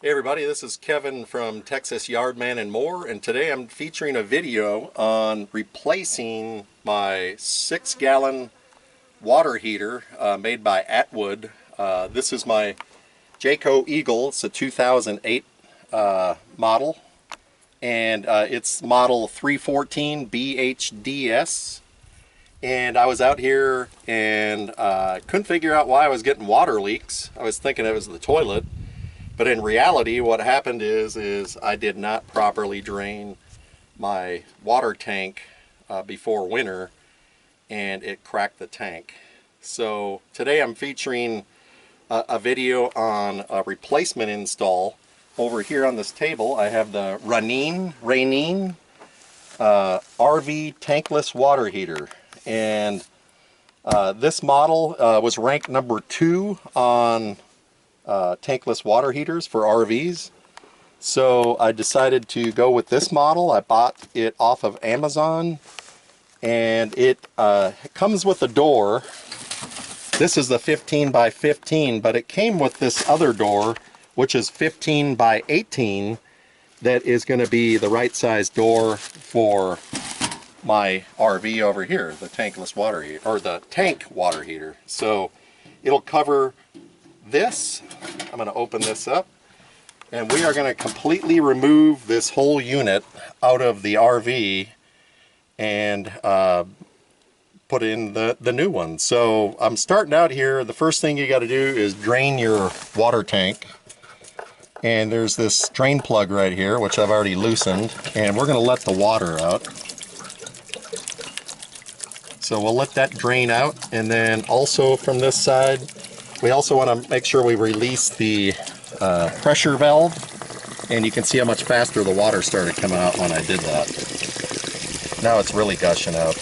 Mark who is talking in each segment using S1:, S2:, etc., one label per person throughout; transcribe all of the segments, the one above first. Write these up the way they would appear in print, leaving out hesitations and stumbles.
S1: Hey everybody, this is Kevin from Texas Yardman and More, and today I'm featuring a video on replacing my 6-gallon water heater made by Atwood. This is my Jayco Eagle. It's a 2008 model, and it's model 314 BHDS. And I was out here and couldn't figure out why I was getting water leaks. I was thinking it was the toilet. But in reality, what happened is I did not properly drain my water tank before winter, and it cracked the tank. So today I'm featuring a video on a replacement install. Over here on this table, I have the Ranein RV Tankless Water Heater. And this model was ranked number 2 on tankless water heaters for RVs. So I decided to go with this model. I bought it off of Amazon, and it comes with a door. This is the 15 by 15, but it came with this other door, which is 15 by 18, that is going to be the right size door for my RV over here, the tankless water heater, or the tank water heater. So it'll cover this. I'm going to open this up, and we are going to completely remove this whole unit out of the RV and put in the new one. So I'm starting out here. The first thing you got to do is drain your water tank, and there's this drain plug right here, which I've already loosened, and we're going to let the water out. So we'll let that drain out, and then also from this side we also want to make sure we release the pressure valve, and you can see how much faster the water started coming out when I did that. Now it's really gushing out.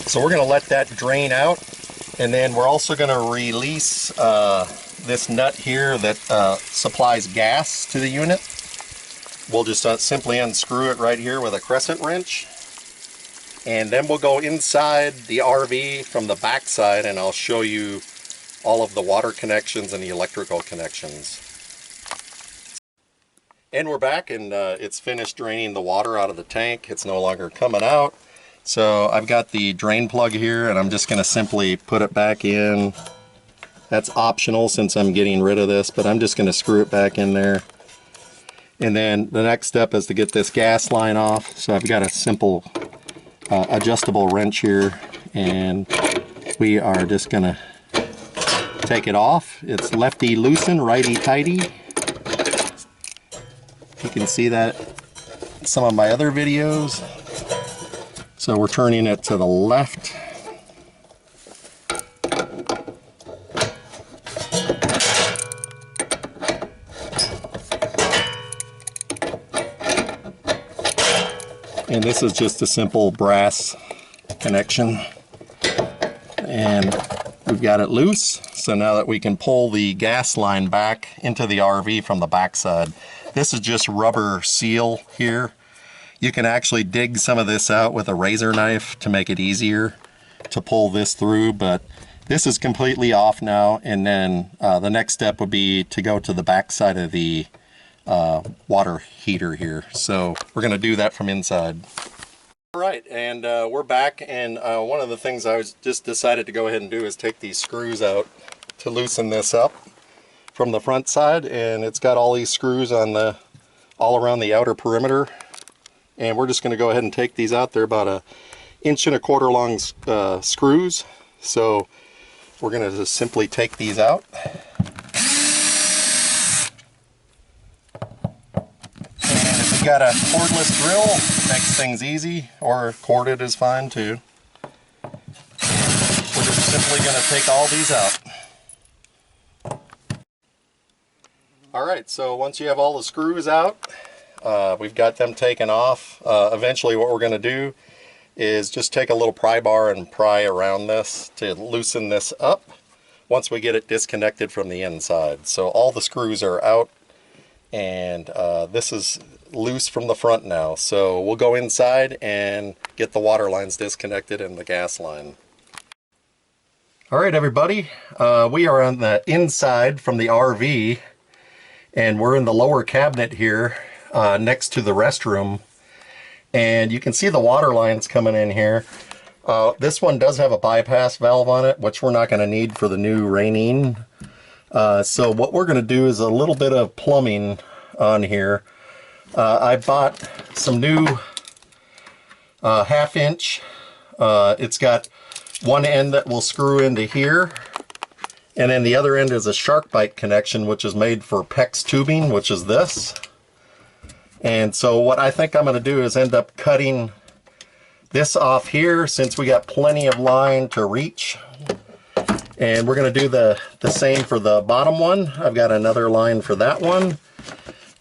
S1: So we're going to let that drain out, and then we're also going to release this nut here that supplies gas to the unit. We'll just simply unscrew it right here with a crescent wrench. And then we'll go inside the RV from the back side, and I'll show you all of the water connections and the electrical connections. And we're back, and it's finished draining the water out of the tank. It's no longer coming out. So I've got the drain plug here, and I'm just going to simply put it back in. That's optional since I'm getting rid of this, but I'm just going to screw it back in there. And then the next step is to get this gas line off. So I've got a simple adjustable wrench here, and we are just gonna take it off. It's lefty loosen, righty tighty. You can see that in some of my other videos. So we're turning it to the left. And this is just a simple brass connection, and we've got it loose. So now that we can pull the gas line back into the RV from the backside. This is just rubber seal here. You can actually dig some of this out with a razor knife to make it easier to pull this through, but this is completely off now. And then the next step would be to go to the backside of the water heater here. So we're going to do that from inside. All right, and we're back, and one of the things I just decided to go ahead and do is take these screws out to loosen this up from the front side, and it's got all these screws on all around the outer perimeter, and we're just going to go ahead and take these out. They're about 1.25 inch long screws, so we're going to just simply take these out. Got a cordless drill, makes things easy, or corded is fine too. We're just simply going to take all these out. Alright, so once you have all the screws out, we've got them taken off. Eventually what we're going to do is just take a little pry bar and pry around this to loosen this up once we get it disconnected from the inside. So all the screws are out, and this is loose from the front now. So we'll go inside and get the water lines disconnected and the gas line. All right, everybody, we are on the inside from the RV, And we're in the lower cabinet here next to the restroom. And you can see the water lines coming in here. This one does have a bypass valve on it, which we're not going to need for the new Ranein. So what we're going to do is a little bit of plumbing on here. I bought some new 1/2 inch. It's got one end that will screw into here, and then the other end is a SharkBite connection, which is made for PEX tubing, which is this. And so what I think I'm going to do is end up cutting this off here, since we got plenty of line to reach. And we're going to do the same for the bottom one. I've got another line for that one.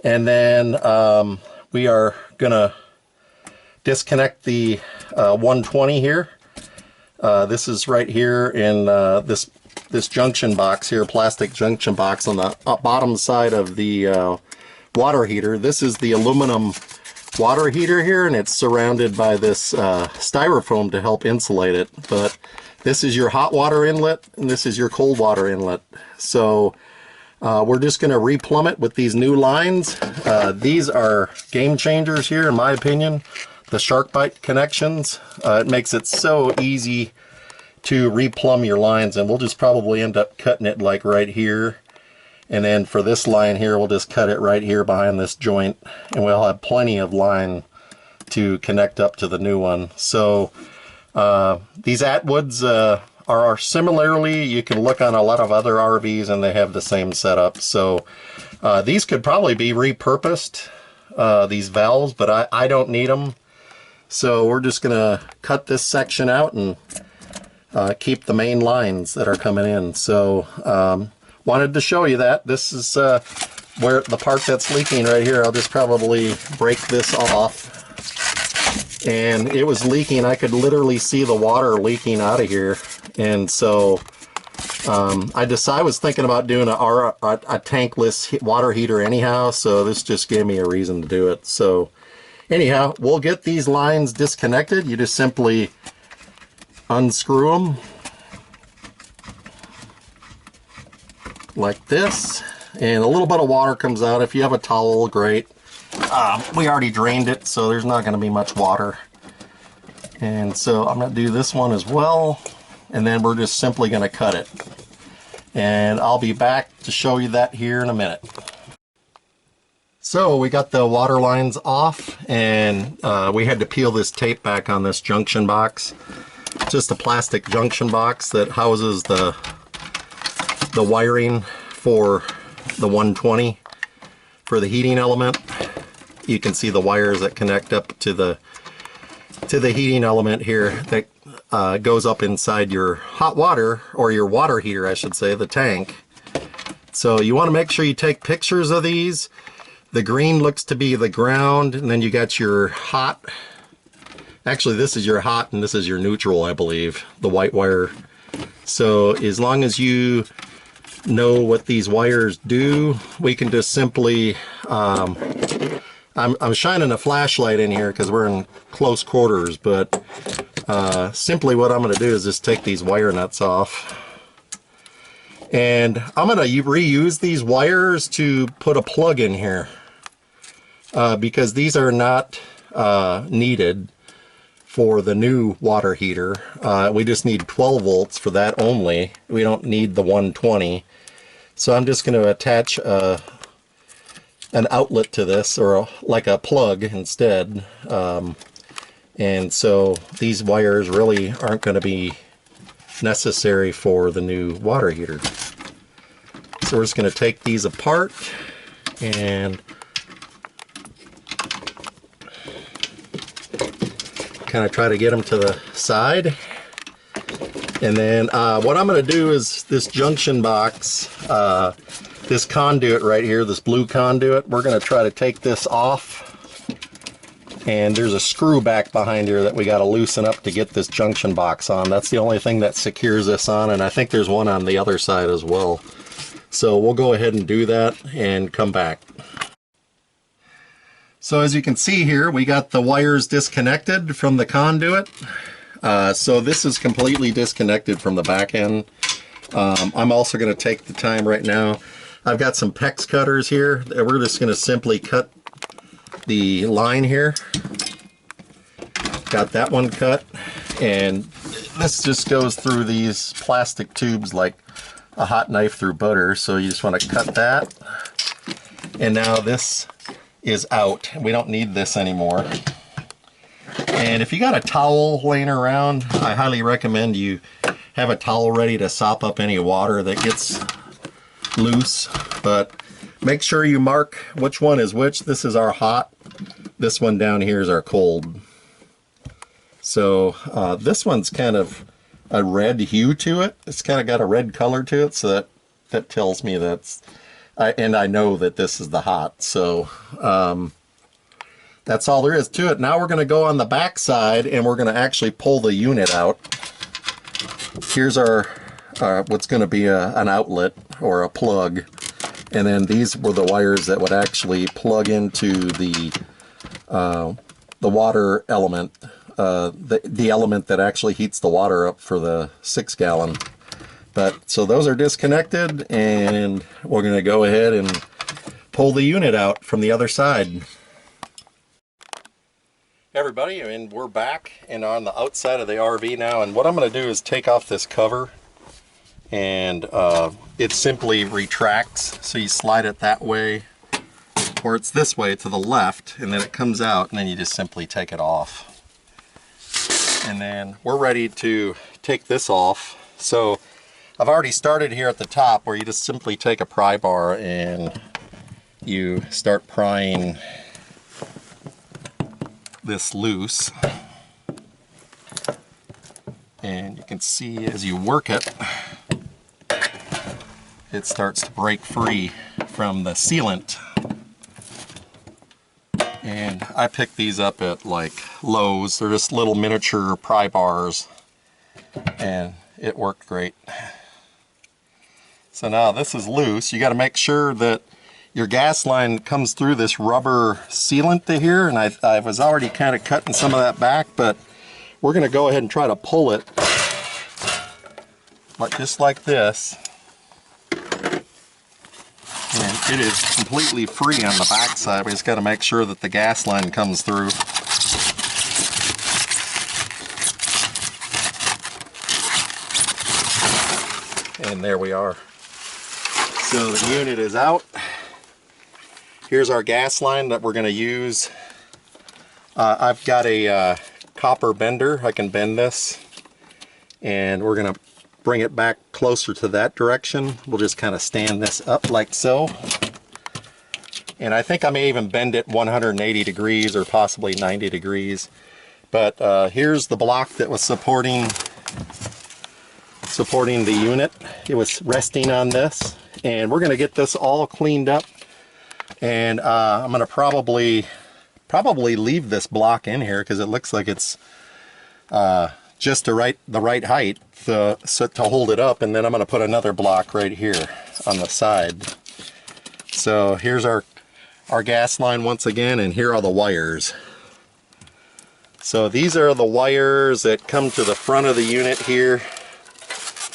S1: And then we are going to disconnect the 120 here. This is right here in this junction box here, plastic junction box on the bottom side of the water heater. This is the aluminum water heater here, and it's surrounded by this styrofoam to help insulate it. But this is your hot water inlet, and this is your cold water inlet. So we're just going to replumb it with these new lines. These are game changers here, in my opinion. The SharkBite connections. It makes it so easy to replumb your lines, and we'll just probably end up cutting it like right here. And then for this line here, we'll just cut it right here behind this joint, and we'll have plenty of line to connect up to the new one. So these Atwoods are similarly, you can look on a lot of other RVs and they have the same setup. So these could probably be repurposed, these valves, but I don't need them. So we're just gonna cut this section out and keep the main lines that are coming in. So wanted to show you that. This is where the part that's leaking right here. I'll just probably break this off. And it was leaking. I could literally see the water leaking out of here. And so I was thinking about doing a tankless water heater anyhow, so this just gave me a reason to do it. So anyhow, we'll get these lines disconnected. You just simply unscrew them like this, and a little bit of water comes out. If you have a towel, great. We already drained it, so there's not going to be much water. And so I'm going to do this one as well, and then we're just simply going to cut it. And I'll be back to show you that here in a minute. So we got the water lines off, and we had to peel this tape back on this junction box. Just a plastic junction box that houses the wiring for the 120 for the heating element. You can see the wires that connect up to the heating element here that goes up inside your hot water, or your water heater I should say, the tank. So you want to make sure you take pictures of these. The green looks to be the ground, and then you got your hot. Actually, this is your hot and this is your neutral, I believe, the white wire. So as long as you know what these wires do, we can just simply I'm shining a flashlight in here because we're in close quarters, but simply what I'm going to do is just take these wire nuts off, and I'm going to reuse these wires to put a plug in here because these are not needed for the new water heater. We just need 12 volts for that only. We don't need the 120. So I'm just going to attach an outlet to this, or like a plug instead. And so these wires really aren't going to be necessary for the new water heater. So we're just going to take these apart and kind of try to get them to the side. And then what I'm going to do is this junction box, this conduit right here, this blue conduit, we're going to try to take this off. And there's a screw back behind here that we got to loosen up to get this junction box on. That's the only thing that secures this on, and I think there's one on the other side as well. So we'll go ahead and do that and come back. So as you can see here, we got the wires disconnected from the conduit. So this is completely disconnected from the back end. I'm also going to take the time right now I've got some PEX cutters here. We're just going to simply cut the line here. Got that one cut, and this just goes through these plastic tubes like a hot knife through butter. So you just want to cut that, and now this is out. We don't need this anymore. And if you got a towel laying around, I highly recommend you have a towel ready to sop up any water that gets loose. But make sure you mark which one is which. This is our hot. This one down here is our cold. So this one's kind of a red hue to it. It's kind of got a red color to it, so that tells me that's, and I know that this is the hot. So that's all there is to it. Now we're going to go on the back side and we're going to actually pull the unit out. Here's our what's going to be an outlet or a plug, and then these were the wires that would actually plug into the water element, the element that actually heats the water up for the 6-gallon. But so those are disconnected, and we're going to go ahead and pull the unit out from the other side. Hey everybody, and we're back and on the outside of the RV now, and what I'm going to do is take off this cover, and it simply retracts. So you slide it that way, or it's this way to the left, and then it comes out, and then you just simply take it off. And then we're ready to take this off. So I've already started here at the top, where you just simply take a pry bar and you start prying this loose, and you can see as you work it, it starts to break free from the sealant. And I picked these up at like Lowe's. They're just little miniature pry bars, and it worked great. So now this is loose. You got to make sure that your gas line comes through this rubber sealant to here, and I was already kind of cutting some of that back, but we're going to go ahead and try to pull it just like this. And it is completely free on the back side. We just got to make sure that the gas line comes through. And there we are. So the unit is out. Here's our gas line that we're going to use. I've got a copper bender. I can bend this, and we're going to bring it back closer to that direction. We'll just kind of stand this up like so. And I think I may even bend it 180 degrees or possibly 90 degrees. But here's the block that was supporting the unit. It was resting on this, and we're going to get this all cleaned up. And I'm going to probably leave this block in here because it looks like it's just the right height so to hold it up. And then I'm going to put another block right here on the side. So here's our gas line once again, and here are the wires. So these are the wires that come to the front of the unit here,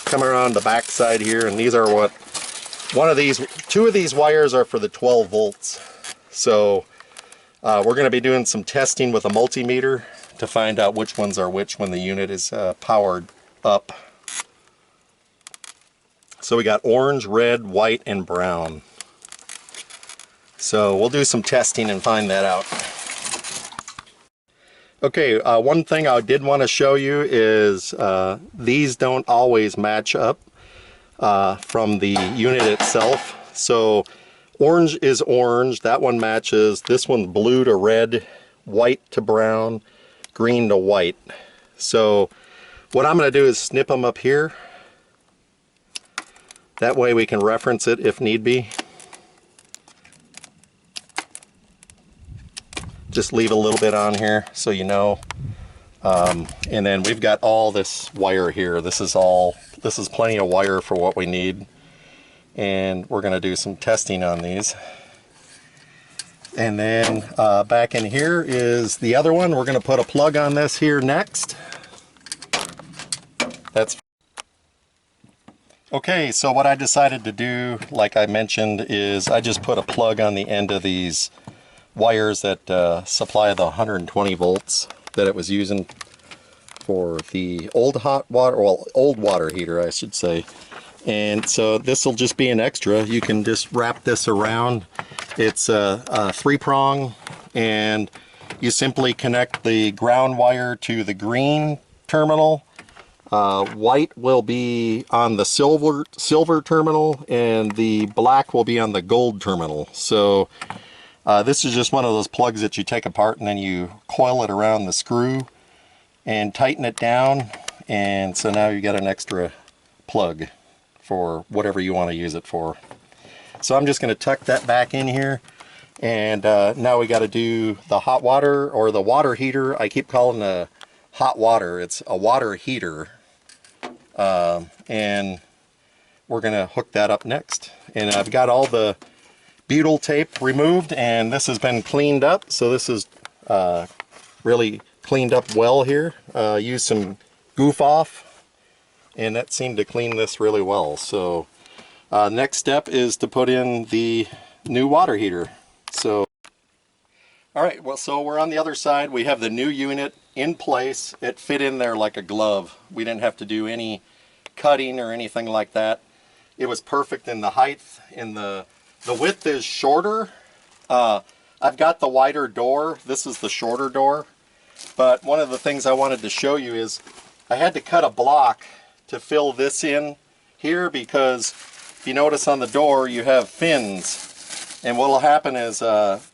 S1: come around the back side here, and these are what two of these wires are for the 12 volts. So we're going to be doing some testing with a multimeter to find out which ones are which when the unit is powered up. So we got orange, red, white, and brown. So we'll do some testing and find that out. Okay, one thing I did want to show you is these don't always match up from the unit itself. So orange is orange, that one matches. This one's blue to red, white to brown, green to white. So what I'm going to do is snip them up here. That way we can reference it if need be. Just leave a little bit on here so you know. And then we've got all this wire here. This is plenty of wire for what we need. And we're going to do some testing on these. And then back in here is the other one. We're going to put a plug on this here next. Okay, so what I decided to do, like I mentioned, is I just put a plug on the end of these wires that supply the 120 volts that it was using for the old hot water, well, old water heater, I should say. And so this will just be an extra. You can just wrap this around. It's a three-prong, and you simply connect the ground wire to the green terminal. White will be on the silver terminal, and the black will be on the gold terminal. So this is just one of those plugs that you take apart and then you coil it around the screw and tighten it down, and so now you got an extra plug for whatever you want to use it for. So I'm just going to tuck that back in here, and now we got to do the hot water, or the water heater. I keep calling it hot water. It's a water heater, and we're going to hook that up next. And I've got all the butyl tape removed, and this has been cleaned up, so this is really cleaned up well here. Used some goof off, and that seemed to clean this really well. So next step is to put in the new water heater. So alright, well, so we're on the other side. We have the new unit in place. It fit in there like a glove. We didn't have to do any cutting or anything like that. It was perfect in the height. In the width is shorter. I've got the wider door. This is the shorter door. But one of the things I wanted to show you is I had to cut a block to fill this in here, because if you notice on the door you have fins, and what will happen is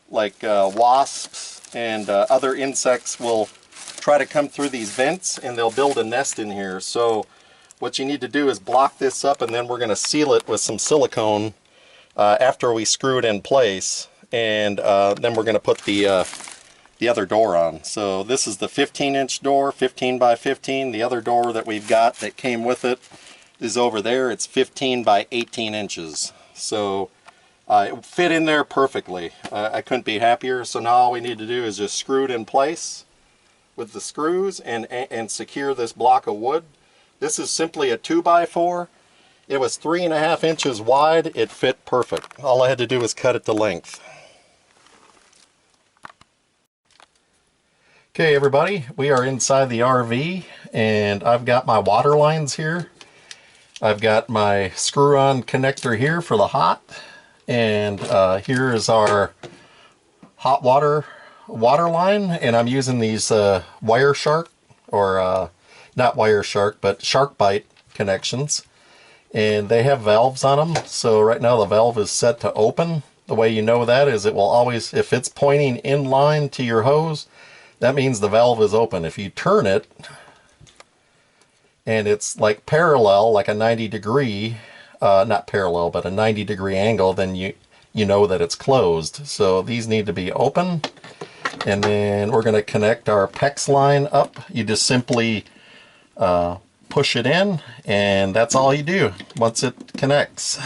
S1: wasps and other insects will try to come through these vents, and they'll build a nest in here. So what you need to do is block this up, and then we're going to seal it with some silicone after we screw it in place, and then we're going to put the other door on. So this is the 15-inch door, 15 by 15. The other door that we've got that came with it is over there. It's 15 by 18 inches. So it fit in there perfectly. I couldn't be happier. So now all we need to do is just screw it in place with the screws and secure this block of wood. This is simply a 2x4. It was 3.5 inches wide. It fit perfect. All I had to do was cut it to length. Okay, everybody, we are inside the RV, and I've got my water lines here. I've got my screw-on connector here for the hot, and here is our hot water line, and I'm using these Wireshark, or not Wireshark, but SharkBite connections, and they have valves on them. So right now the valve is set to open. The way you know that is it will always, if it's pointing in line to your hose, that means the valve is open. If you turn it and it's like parallel, like a 90-degree, not parallel, but a 90-degree angle, then you know that it's closed. So these need to be open. And then we're going to connect our PEX line up. You just simply push it in, and that's all you do once it connects.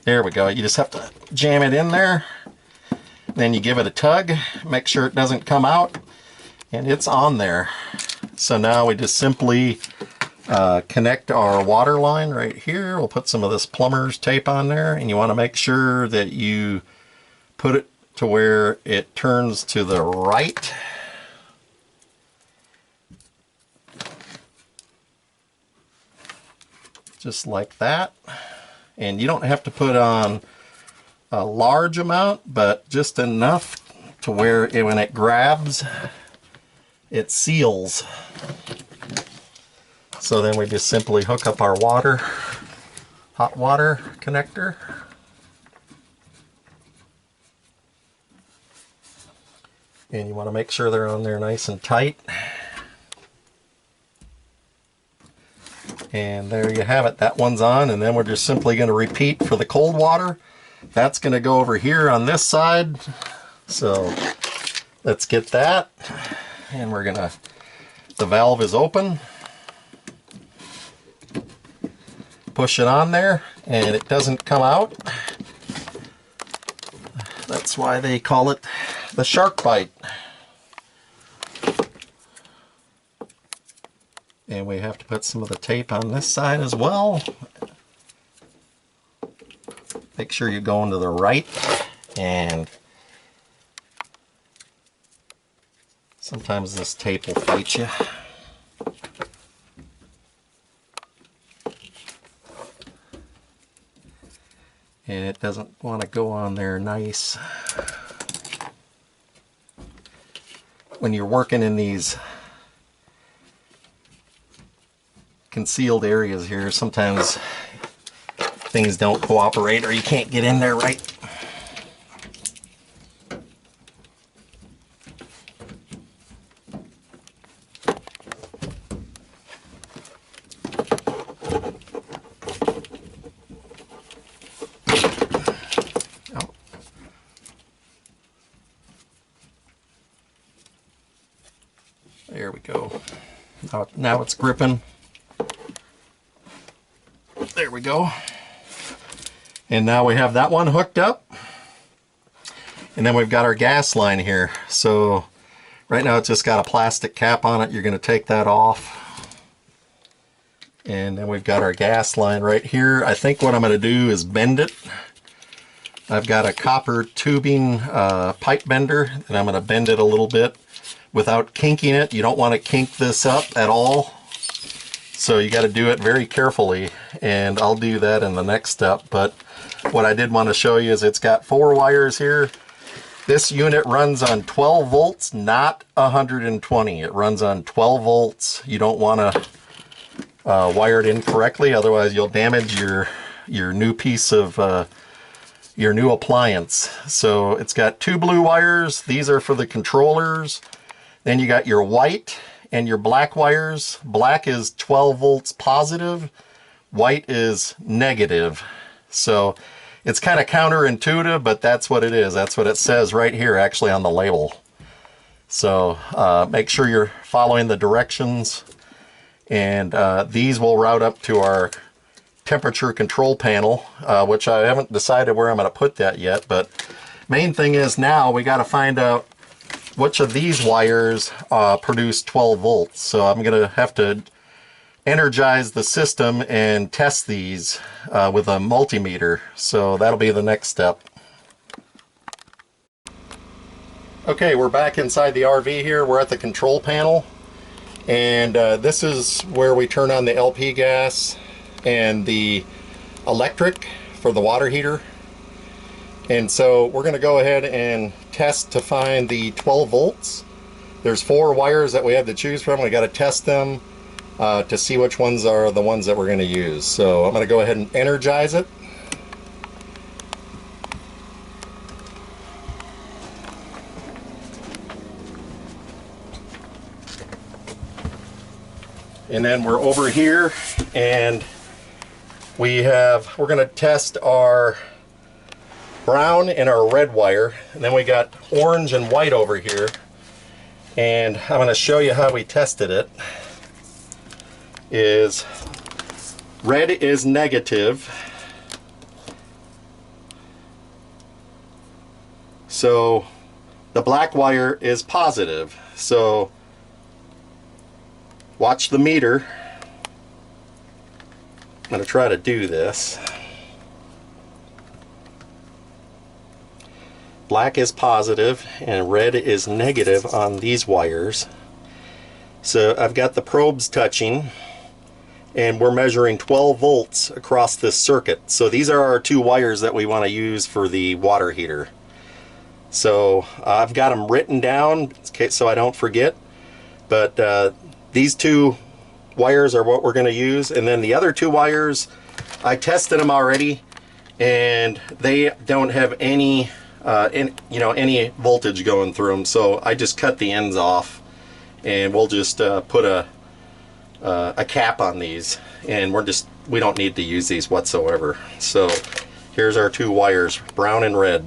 S1: There we go. You just have to jam it in there. Then you give it a tug, make sure it doesn't come out, and it's on there. So now we just simply connect our water line right here. We'll put some of this plumber's tape on there, and you want to make sure that you put it to where it turns to the right. Just like that. And you don't have to put on a large amount, but just enough to where when it grabs, it seals. So then we just simply hook up our hot water connector. And you want to make sure they're on there nice and tight. And there you have it. That one's on, and then we're just simply going to repeat for the cold water. That's going to go over here on this side. So let's get that. And we're going to, the valve is open. Push it on there, and it doesn't come out. That's why they call it the SharkBite. And we have to put some of the tape on this side as well. Make sure you're going to the right, and sometimes this tape will fight you. And it doesn't want to go on there nice. When you're working in these concealed areas here, sometimes things don't cooperate or you can't get in there right. There we go. Now it's gripping. There we go. And now we have that one hooked up. And then we've got our gas line here. So right now it's just got a plastic cap on it. You're going to take that off. And then we've got our gas line right here. I think what I'm going to do is bend it. I've got a copper tubing pipe bender, and I'm going to bend it a little bit without kinking it. You don't want to kink this up at all. So you got to do it very carefully, and I'll do that in the next step. But what I did want to show you is it's got 4 wires here. This unit runs on 12 volts, not 120. It runs on 12 volts. You don't want to wire it incorrectly, otherwise you'll damage your new piece of your new appliance. So it's got 2 blue wires. These are for the controllers. Then you got your white and your black wires. Black is 12 volts positive, white is negative. So it's kind of counterintuitive, but that's what it is. That's what it says right here actually on the label. So make sure you're following the directions, and these will route up to our temperature control panel, which I haven't decided where I'm going to put that yet. But main thing is now we got to find out which of these wires produce 12 volts. So I'm going to have to energize the system and test these with a multimeter. So that'll be the next step. Okay, we're back inside the RV here. We're at the control panel. And this is where we turn on the LP gas and the electric for the water heater. And so we're going to go ahead and test to find the 12 volts. There's 4 wires that we have to choose from. We got to test them to see which ones are the ones that we're going to use. So I'm going to go ahead and energize it. And then we're over here, and we're going to test our brown and our red wire, and then we got orange and white over here, and I'm going to show you how we tested it. Is red is negative, so the black wire is positive. So watch the meter. I'm going to try to do this. Black is positive and red is negative on these wires. So I've got the probes touching, and we're measuring 12 volts across this circuit. So these are our 2 wires that we want to use for the water heater. So I've got them written down so I don't forget. But these 2 wires are what we're going to use, and then the other 2 wires, I tested them already, and they don't have any any voltage going through them. So I just cut the ends off, and we'll just put a cap on these, and we don't need to use these whatsoever. So here's our 2 wires, brown and red.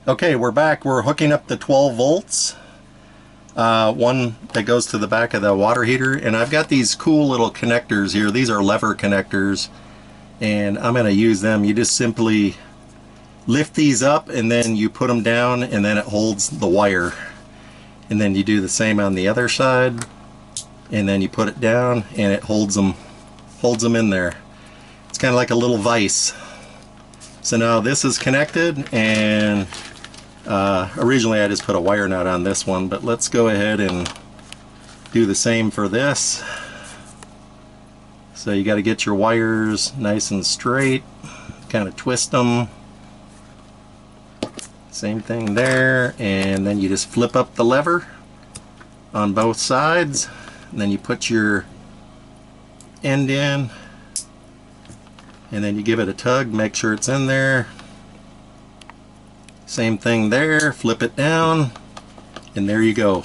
S1: Okay, we're back. We're hooking up the 12 volts. One that goes to the back of the water heater, and I've got these cool little connectors here. These are lever connectors, and I'm going to use them. You just simply lift these up, and then you put them down, and then it holds the wire. And then you do the same on the other side. and then you put it down and it holds them in there. It's kind of like a little vise. So now this is connected, and originally I just put a wire nut on this one, but let's go ahead and do the same for this. So you got to get your wires nice and straight, kind of twist them. Same thing there, and then you just flip up the lever on both sides, and then you put your end in, and then you give it a tug, make sure it's in there. Same thing there, flip it down, and there you go.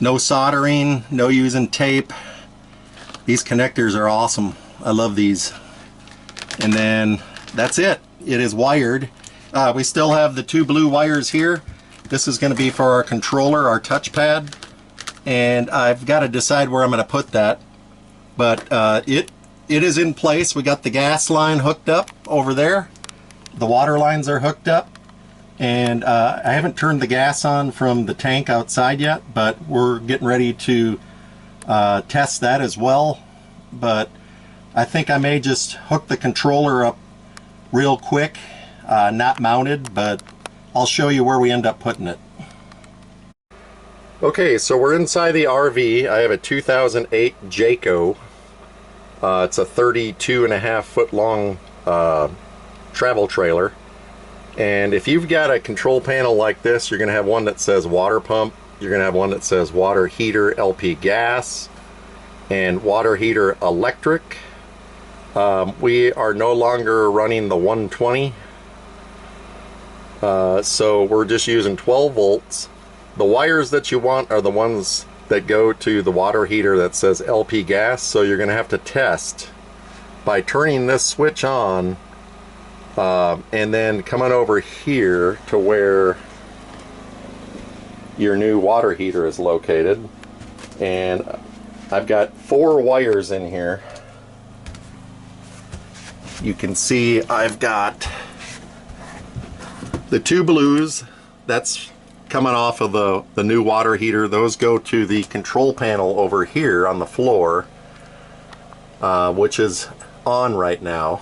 S1: No soldering, no using tape. These connectors are awesome. I love these. And then that's it. It is wired. We still have the 2 blue wires here. This is going to be for our controller, our touchpad, and I've got to decide where I'm going to put that. But it is in place. We got the gas line hooked up over there. The water lines are hooked up, and I haven't turned the gas on from the tank outside yet, but we're getting ready to test that as well. But I think I may just hook the controller up real quick, not mounted, but I'll show you where we end up putting it. Okay, so we're inside the RV. I have a 2008 Jayco. It's a 32.5-foot long travel trailer, and if you've got a control panel like this, you're going to have one that says water pump, you're going to have one that says water heater LP gas, and water heater electric. We are no longer running the 120, so we're just using 12 volts. The wires that you want are the ones that go to the water heater that says LP gas, so you're going to have to test by turning this switch on and then coming over here to where your new water heater is located. And I've got 4 wires in here. You can see I've got the 2 blues, that's coming off of the new water heater. Those go to the control panel over here on the floor, which is on right now.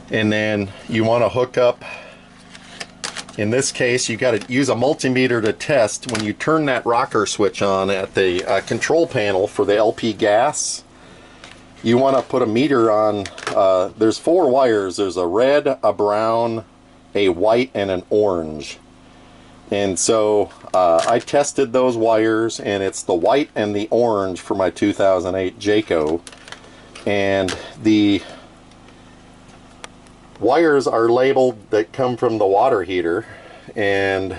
S1: And then you want to hook up, in this case you got to use a multimeter to test. When you turn that rocker switch on at the control panel for the LP gas, you want to put a meter on. There's 4 wires. There's a red, a brown, a white, and an orange. And so I tested those wires, and it's the white and the orange for my 2008 Jayco. And the wires are labeled that come from the water heater, and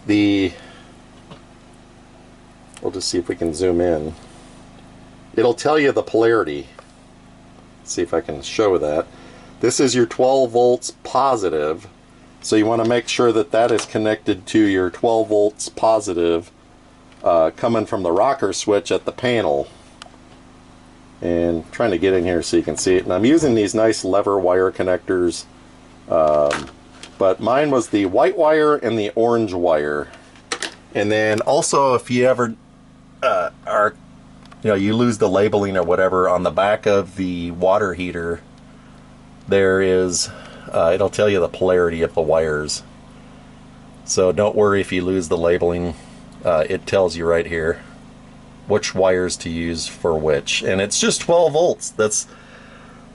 S1: we'll just see if we can zoom in. It'll tell you the polarity. Let's see if I can show that. This is your 12 volts positive. So you want to make sure that that is connected to your 12 volts positive coming from the rocker switch at the panel. And I'm trying to get in here so you can see it. And I'm using these nice lever wire connectors. But mine was the white wire and the orange wire. And then also, if you ever you lose the labeling or whatever on the back of the water heater, there is it'll tell you the polarity of the wires. So don't worry if you lose the labeling. It tells you right here which wires to use for which. And it's just 12 volts. That's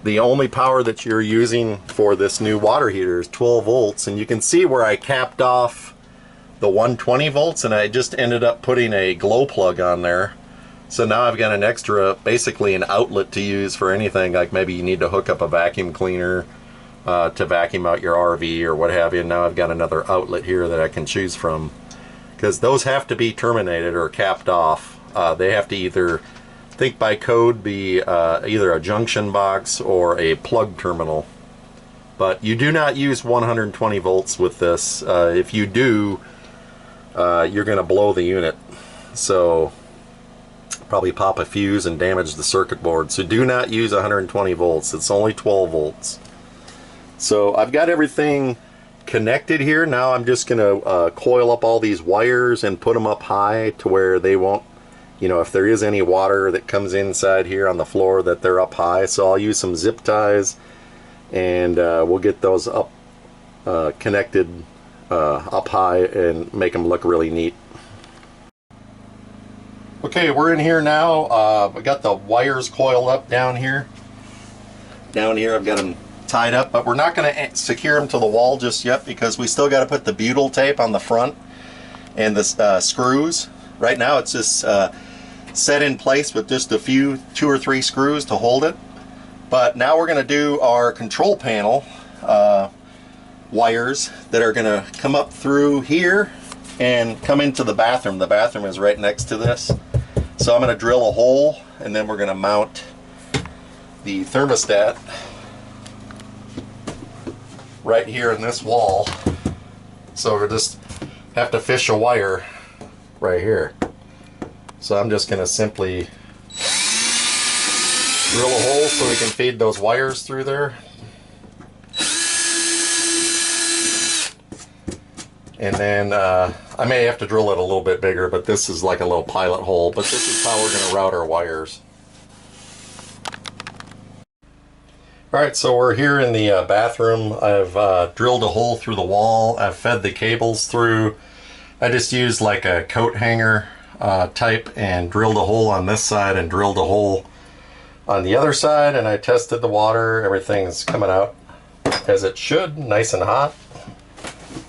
S1: the only power that you're using for this new water heater is 12 volts. And you can see where I capped off the 120 volts, and I just ended up putting a glow plug on there. So now I've got an extra, basically an outlet to use for anything, like maybe you need to hook up a vacuum cleaner to vacuum out your RV or what have you. And now I've got another outlet here that I can choose from, because those have to be terminated or capped off. They have to either, I think by code, be either a junction box or a plug terminal. But you do not use 120 volts with this. If you do, you're going to blow the unit. So probably pop a fuse and damage the circuit board. So do not use 120 volts. It's only 12 volts. So I've got everything connected here. Now I'm just gonna coil up all these wires and put them up high to where they won't, you know, if there is any water that comes inside here on the floor, that they're up high. So I'll use some zip ties, and we'll get those up connected up high and make them look really neat. Okay, we're in here now. We got the wires coiled up down here. Down here I've got them tied up, but we're not going to secure them to the wall just yet because we still got to put the butyl tape on the front and the screws. Right now it's just set in place with just a few, 2 or 3 screws to hold it. But now we're going to do our control panel wires that are going to come up through here and come into the bathroom. The bathroom is right next to this. So I'm going to drill a hole, and then we're going to mount the thermostat right here in this wall. So we'll just have to fish a wire right here. So I'm just going to simply drill a hole so we can feed those wires through there. And then I may have to drill it a little bit bigger, but this is like a little pilot hole. But this is how we're going to route our wires. Alright, so we're here in the bathroom. I've drilled a hole through the wall. I've fed the cables through. I just used like a coat hanger type and drilled a hole on this side and drilled a hole on the other side. And I tested the water. Everything's coming out as it should, nice and hot.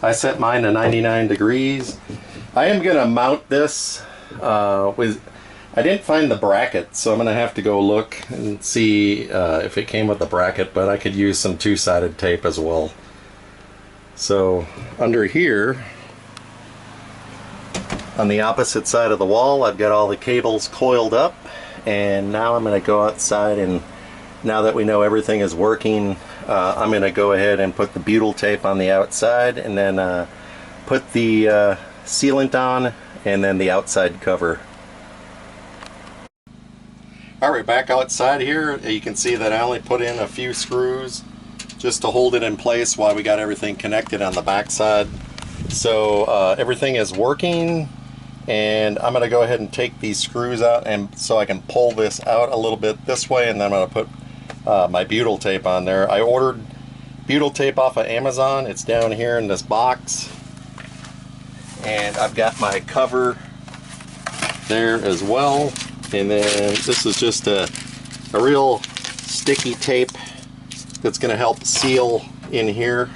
S1: I set mine to 99 degrees. I am going to mount this with, I didn't find the bracket, so I'm going to have to go look and see if it came with the bracket, but I could use some two-sided tape as well. So under here, on the opposite side of the wall, I've got all the cables coiled up, and now I'm going to go outside, and now that we know everything is working, I'm going to go ahead and put the butyl tape on the outside, and then put the sealant on, and then the outside cover. Alright, back outside here, you can see that I only put in a few screws just to hold it in place while we got everything connected on the back side. So everything is working, and I'm going to go ahead and take these screws out, and so I can pull this out a little bit this way, and then I'm going to put my butyl tape on there. I ordered butyl tape off of Amazon. It's down here in this box, and I've got my cover there as well. And then this is just a real sticky tape that's going to help seal in here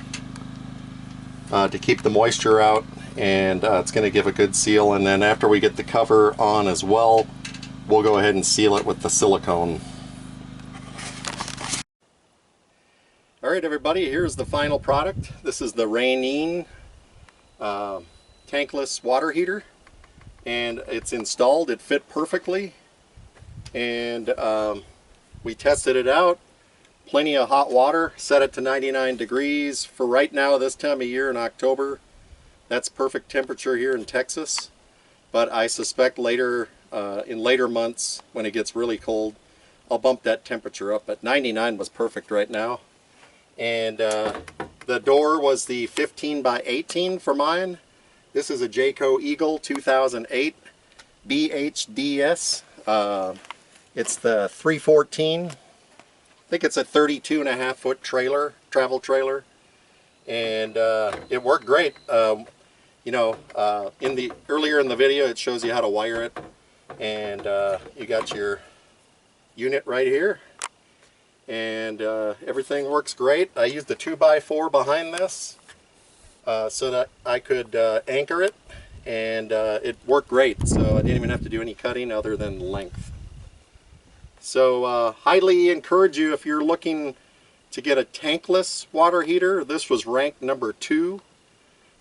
S1: to keep the moisture out, and it's going to give a good seal. And then after we get the cover on as well, we'll go ahead and seal it with the silicone. Alright everybody, here's the final product. This is the Ranein tankless water heater, and it's installed. It fit perfectly, and we tested it out. Plenty of hot water, set it to 99 degrees for right now this time of year in October. That's perfect temperature here in Texas, but I suspect later in later months when it gets really cold, I'll bump that temperature up. But 99 was perfect right now. And the door was the 15 by 18 for mine. This is a Jayco Eagle 2008 BHDS. It's the 314. I think it's a 32.5 foot trailer, travel trailer, and it worked great. You know, earlier in the video, it shows you how to wire it, and you got your unit right here. And everything works great. I used a 2x4 behind this so that I could anchor it, and it worked great. So I didn't even have to do any cutting other than length. So highly encourage you, if you're looking to get a tankless water heater. This was ranked number 2.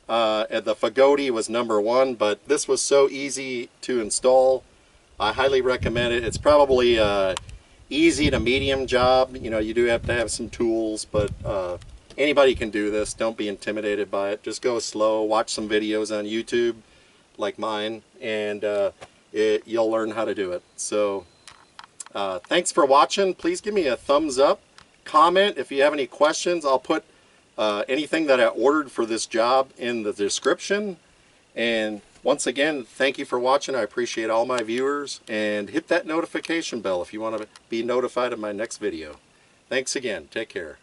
S1: And the Fagoti was number 1, but this was so easy to install. I highly recommend it. It's probably easy to medium job. You know, you do have to have some tools, but anybody can do this. Don't be intimidated by it. Just go slow, watch some videos on YouTube like mine, and you'll learn how to do it. So thanks for watching. Please give me a thumbs up, comment if you have any questions. I'll put anything that I ordered for this job in the description. And once again, thank you for watching. I appreciate all my viewers, and hit that notification bell if you want to be notified of my next video. Thanks again. Take care.